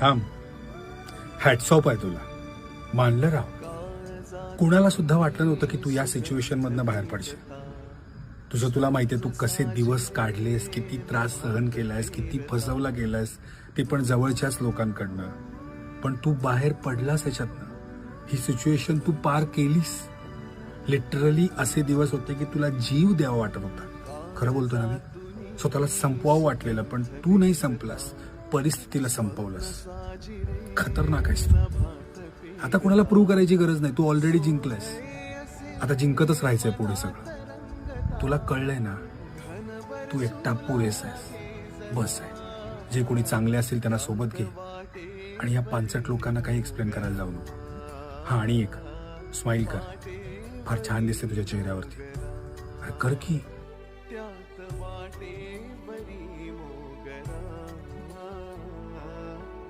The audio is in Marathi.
थांब. हॅट्स ऑफ आहे तुला. मानलं राव. कुणाला सुद्धा वाटलं नव्हतं की तू या सिच्युएशन मधनं बाहेर पडशील. तुला माहितीये तू कसे दिवस काढलेस, किती त्रास सहन केलायस, किती फसवला गेलायस, ते पण जवळच्याच लोकांकडनं. पण तू बाहेर पडलास ह्याच्यातनं. ही सिच्युएशन तू पार केलीस. लिटरली असे दिवस होते की तुला जीव द्यावा वाटत होता. खरं बोलतो ना मी. स्वतःला संपवावं वाटलेलं, पण तू नाही संपलास, परिस्थितीला संपवलंस. खतरनाक आहेस तू. आता कुणाला प्रूव्ह करायची गरज नाही. तू ऑलरेडी जिंकलायस. आता जिंकतच राहायचंय पुढे सगळं. तुला कळलंय ना, तू एकटा पुरेस आहेस. बस आहे. जे कोणी चांगले असेल त्यांना सोबत घे आणि या पानसट लोकांना काही एक्सप्लेन करायला जाऊ नको. हा, आणि एक स्माइल कर. फार छान दिसते तुझ्या चेहऱ्यावरती. अरे कर की.